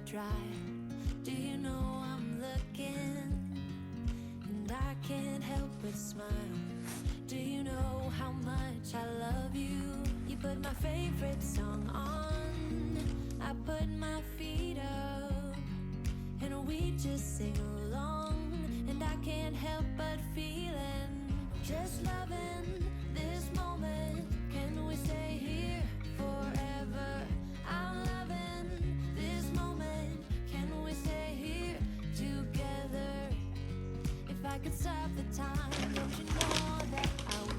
drive. Do you know I'm looking? And I can't help but smile. Do you know how much I love you? You put my favorite song on, I put my feet up, and we just sing along. And I can't help but feeling, just loving this moment. Can we stay here forever? I'm loving this moment. Can we stay here together? If I could stop the time, don't you know that I would?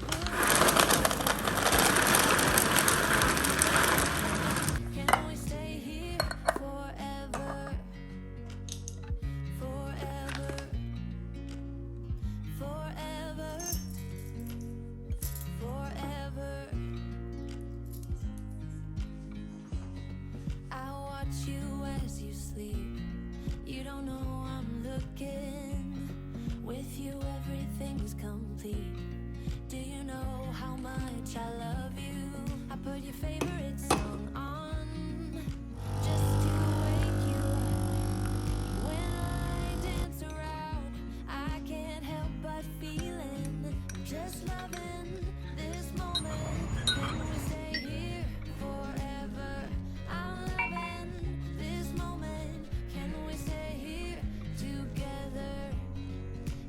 Can we stay here forever? Forever. Forever. Forever. I watch you as you sleep. You don't know I'm looking. With you everything's complete. Do you know how much I love you? I put your favorite song on, just to wake you up. When I dance around, I can't help but feeling, just loving this moment. Can we stay here forever? I'm loving this moment. Can we stay here together?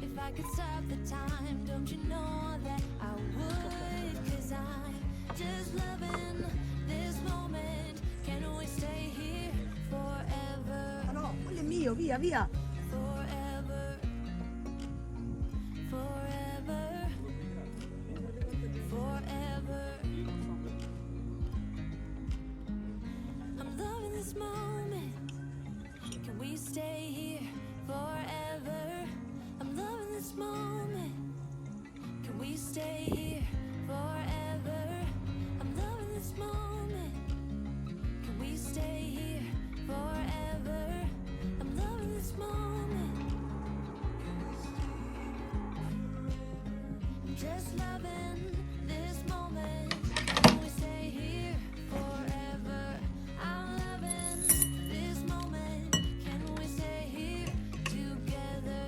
If I could stop the time, don't you know that I would? 'Cause I'm just loving this moment. Can we stay here forever? No, quello è mio, via, via. Forever. Forever. Forever. I'm loving this moment. Can we stay here forever? I'm loving this moment. Can we stay here forever? I'm loving this moment. Can we stay here forever? I'm loving this moment. I'm just loving this moment. Can we stay here forever? I'm loving this moment. Can we stay here together?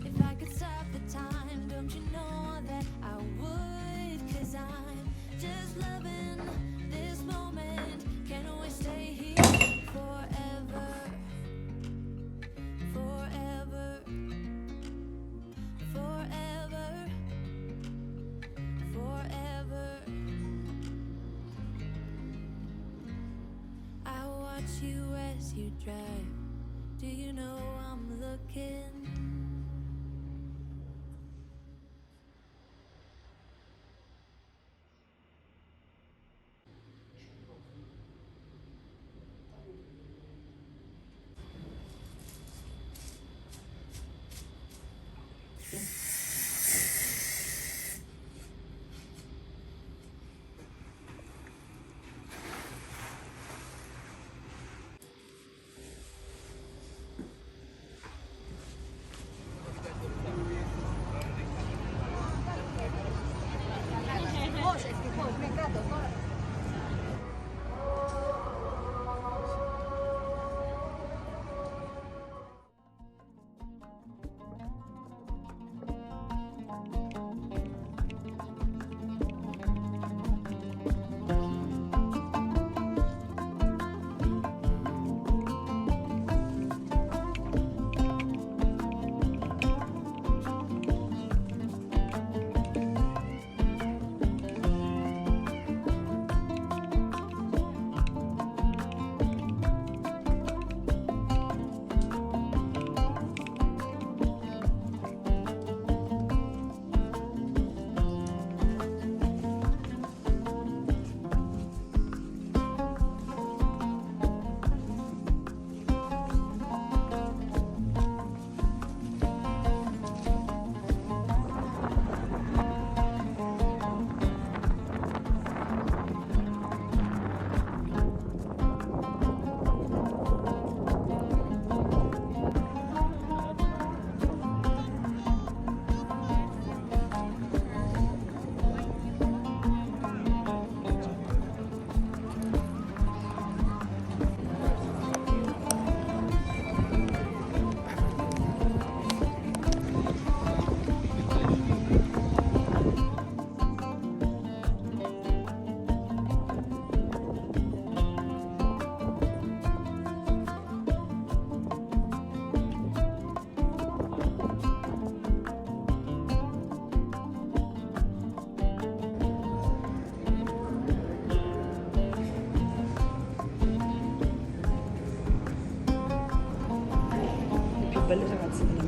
If I could stop the time, don't you know that I would? 'Cause I'm just loving this moment. Can we stay here forever? Forever. Forever. Forever. I watch you as you drive. Do you know I'm looking?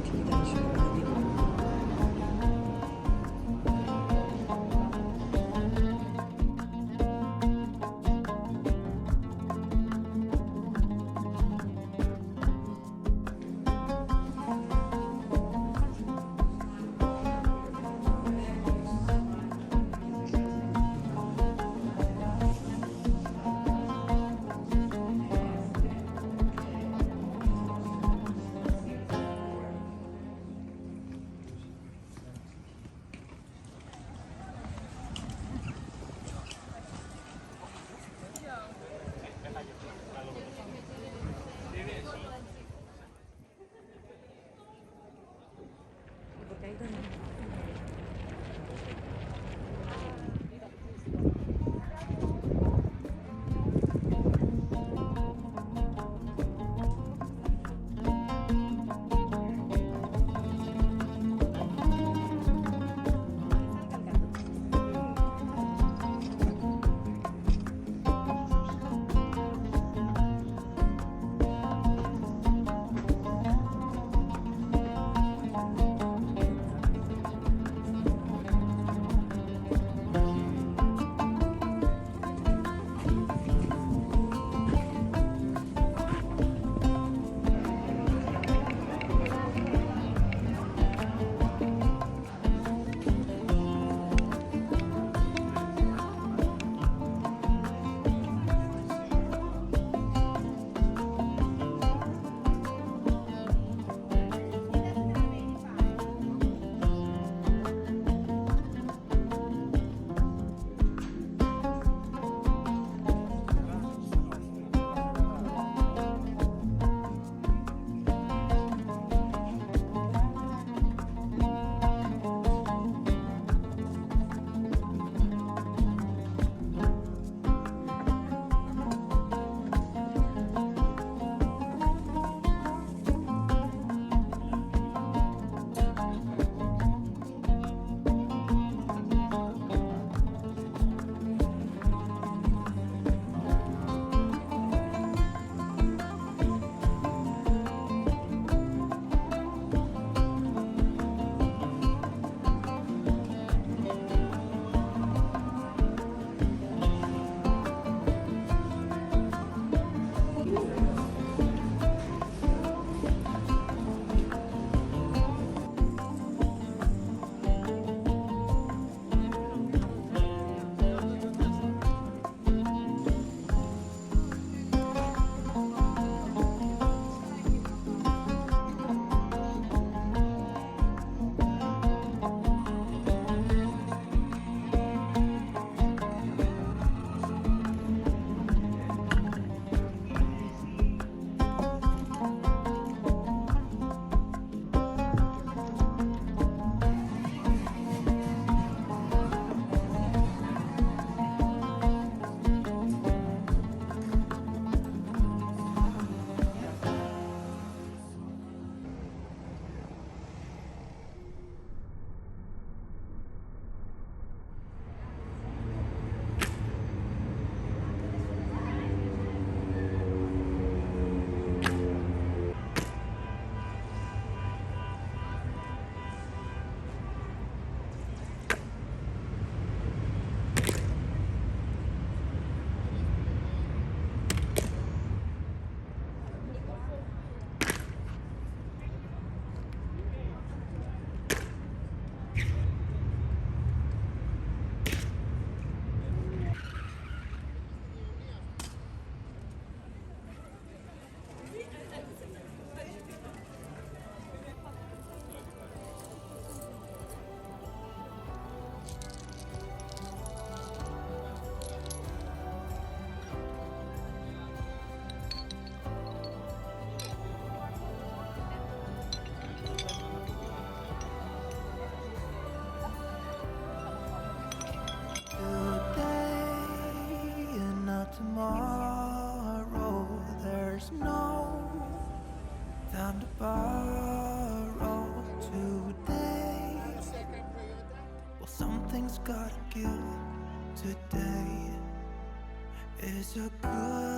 이렇게 기다리시거든요. Something's gotta give today. Is a good